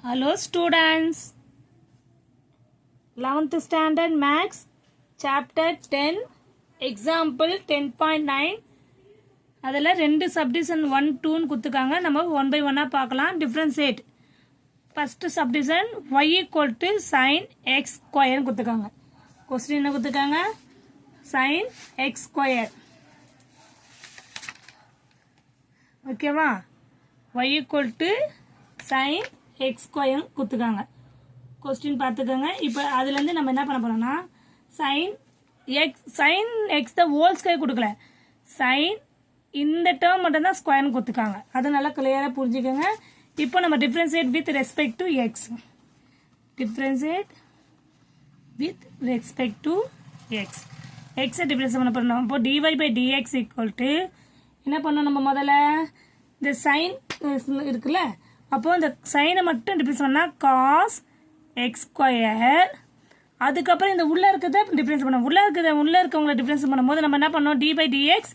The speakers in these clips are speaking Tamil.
Hello students, 11th standard maths chapter 10 example 10.9 அதில் ரெண்டு சப்டிவிஷன் 1 2 ன்னு கொடுத்துருக்காங்க. நம்ம 1 by 1 பார்க்கலாம். Differentiate first subdivision y equal to sin x square கொடுத்துருக்காங்க. கொஸ்டின் என்ன கொடுத்துருக்காங்க? sin x square. ஓகேவா? y equal to sin x square கொடுத்துருக்காங்க. கொஸ்டின் பார்த்துக்கோங்க. இப்போ அதுலேருந்து நம்ம என்ன பண்ண போறோம்னா sin x the whole square கொடுக்கல, sin இந்த டேர்ம் மட்டும் தான் ஸ்கொயர்னு கொடுத்துருக்காங்க. அது நல்லா கிளியராக புரிஞ்சுக்கோங்க. இப்போ நம்ம differentiate with respect to X, differentiate with respect to X, எக்ஸை டிஃபரன்ஸ் பண்ண பண்ணோம். இப்போ dy by dx equal to என்ன பண்ணோம் நம்ம முதல்ல இந்த சைன் இருக்குல்ல, அப்போ இந்த சைனை மட்டும் டிஃபரன்ஸ் பண்ணால் காஸ் எக்ஸ் ஸ்கொயர். அதுக்கப்புறம் இந்த உள்ள இருக்கிறத டிஃபரன்ஸ் பண்ணோம். உள்ள இருக்கவங்களை டிஃபரன்ஸ் பண்ணும்போது நம்ம என்ன பண்ணோம், dy by dx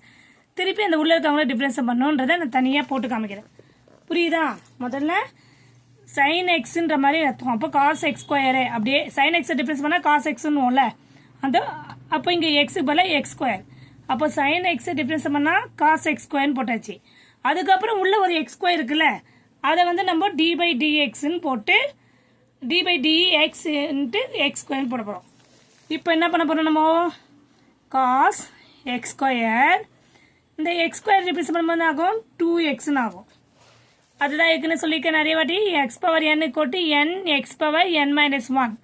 திருப்பி அந்த உள்ள இருக்கவங்கள டிஃபரன்ஸ் பண்ணணுன்றதை நான் தனியாக போட்டு காமிக்கிறேன். புரியுதா? முதல்ல சைன் எக்ஸ்ன்ற மாதிரி அர்த்தம். அப்போ காஸ் எக்ஸ் ஸ்கொயரு அப்படியே சைன் எக்ஸை டிஃபரன்ஸ் பண்ணால் காஸ் எக்ஸ்னுவோம்ல, அந்த அப்போ இங்கே எக்ஸுக்கு பதிலாக எக்ஸ் ஸ்கொயர். அப்போ சைன் எக்ஸை டிஃபரன்ஸ் பண்ணால் காஸ் எக்ஸ் ஸ்கொயர்னு போட்டாச்சு. அதுக்கப்புறம் உள்ள ஒரு எக்ஸ் ஸ்கொயர் இருக்குல்ல, அதை வந்து நம்ம டி பை டிஎக்ஸ்ன்னு போட்டு d by dx into x ஸ்கொயர்னு போட போகிறோம். இப்போ என்ன பண்ண போகிறோம், நம்ம காஸ் எக்ஸ் ஸ்கொயர் இந்த எக்ஸ் ஸ்கொயர் டிஃபரன்ஸ் பண்ணும்போது ஆகும் 2xன்னு ஆகும். அதுதான் ஏற்கனவே சொல்லியிருக்கேன் நிறைய வாட்டி, எக்ஸ் பவர் n கொட்டு n x power n minus 1.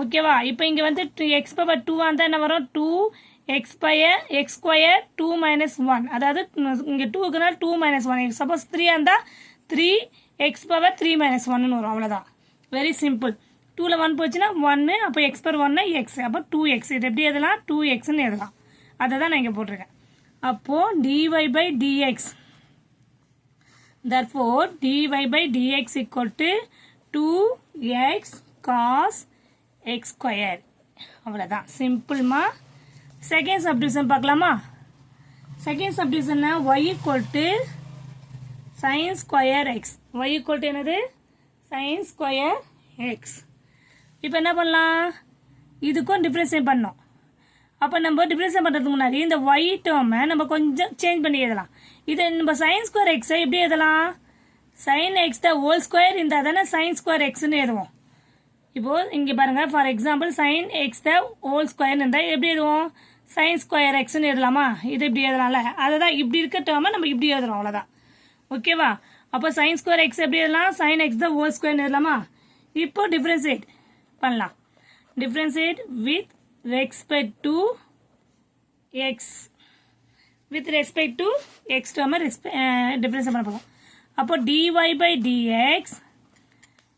ஓகேவா? இப்போ இங்கே வந்து எக்ஸ் பவர் 2 இருந்தால் என்ன வரும், 2x எக்ஸ் ஸ்கொயர் 2 மைனஸ் 1. அதாவது இங்கே 2க்குனால் 2 மைனஸ் 1. சப்போஸ் 3 இருந்தால் 3x பவர் 3 மைனஸ் 1ன்னு வரும். அவ்வளோதான், வெரி சிம்பிள். 2ல் 1 போச்சுன்னா 1, அப்போ எக்ஸ் பவர் 1 எக்ஸ், அப்போ 2x. இது எப்படி எதெல்லாம் 2xன்னு எதெல்லாம், அதை தான் நான் இங்கே போட்டிருக்கேன். அப்போது dy by dx, therefore dy by dx equal to 2x cos x square. அவ்வளோதான், சிம்பிள்மா. செகண்ட் சப்டிவிஷன் பார்க்கலாமா? Second subdivision y equal to sin square x. y equal to என்னது, sin square x. இப்போ என்ன பண்ணலாம், இதுக்கும் டிஃபரன்ஷியேட் பண்ணோம். அப்போ நம்ம டிஃபரன்ஷியேட் பண்ணுறதுக்கு முன்னாடி இந்த y டேர்மை நம்ம கொஞ்சம் சேஞ்ச் பண்ணி எழுதலாம். இதை நம்ம sin ஸ்கொயர் எக்ஸை எப்படி எழுதலாம், sin x the whole square இருந்தால் தானே sin ஸ்கொயர் எக்ஸ்ன்னு எழுதுவோம். இப்போது இங்கே பாருங்கள், for example sin x the whole square இருந்தால் எப்படி எழுதுவோம், sin ஸ்கொயர் எக்ஸ்ன்னு எழுதலாமா? இது இப்படி எழுதலாம்ல, அதை தான் இப்படி இருக்க டேர்மை நம்ம இப்படி எழுதுறோம், அவ்வளோதான். ஓகேவா? அப்போ sin ஸ்கொயர் எக்ஸ் எப்படி எழுதலாம், sin x த ஹோல் ஸ்கொயர்னு எழுதலாமா? இப்போ டிஃபரன்ஷியேட் பண்ணலாம். Differentiate with respect to x, with respect to x term difference பண்ண போறோம். அப்போ dy by dx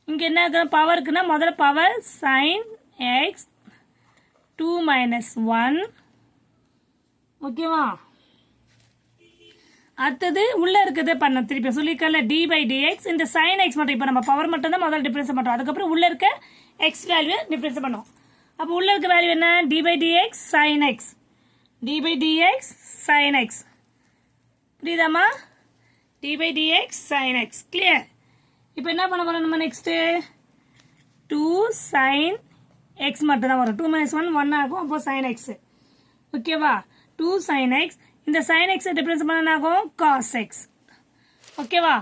இங்க என்ன பவர் இருக்குன்னா முதல்ல பவர் sin x 2 minus 1. ஓகேவா? அடுத்தது உள்ள இருக்கிறத பண்ண திருப்பி சொல்லிக்கல, dy by dx இந்த sin x மட்டும். இப்போ நம்ம பவர் மட்டும் தான் முதல்ல டிஃபரன்ஸ் பண்றோம், அதுக்கப்புறம் உள்ள இருக்க x வேல்யூ டிஃபரன்ஸ் பண்ணோம். அப்போ உள்ள இருக்க வேல்யூ என்ன, dy by dx sin x, dy by dx sin x. புரியுதாமா? dy by dx sin x. Clear? இப்போ என்ன பண்ண போறோம் நம்ம நெக்ஸ்ட், 2 sin x மட்டும் தான் வரும். 2 minus 1 1 ஆகும். அப்போ sin x. ஓகேவா? 2 sin x இந்த sin x டிஃபரன்ஸ் பண்ண ஆகும் cos x. ஓகேவா?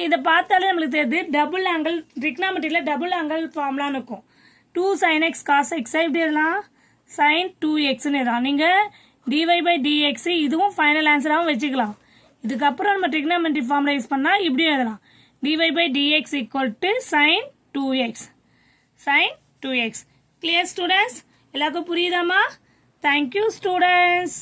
இதை பார்த்தாலே நம்மளுக்கு தெரியுது டபுள் ஆங்கிள், ட்ரிக்னாமெட்ரியில் டபுள் ஆங்கிள் ஃபார்முலான்னு இருக்கும். 2 sin x cos x எப்படி எழுதலாம், sin 2xன்னு எழுதலாம். நீங்கள் dy by dx இதுவும் ஃபைனல் ஆன்சராகவும் வச்சுக்கலாம். இதுக்கப்புறம் நம்ம ட்ரிக்னாமெட்ரி ஃபார்முலா யூஸ் பண்ணால் இப்படியும் எழுதலாம், dy by dx equal to sin 2x, sin 2x. Clear students? எல்லாருக்கும் புரியுதாமா? Thank you students.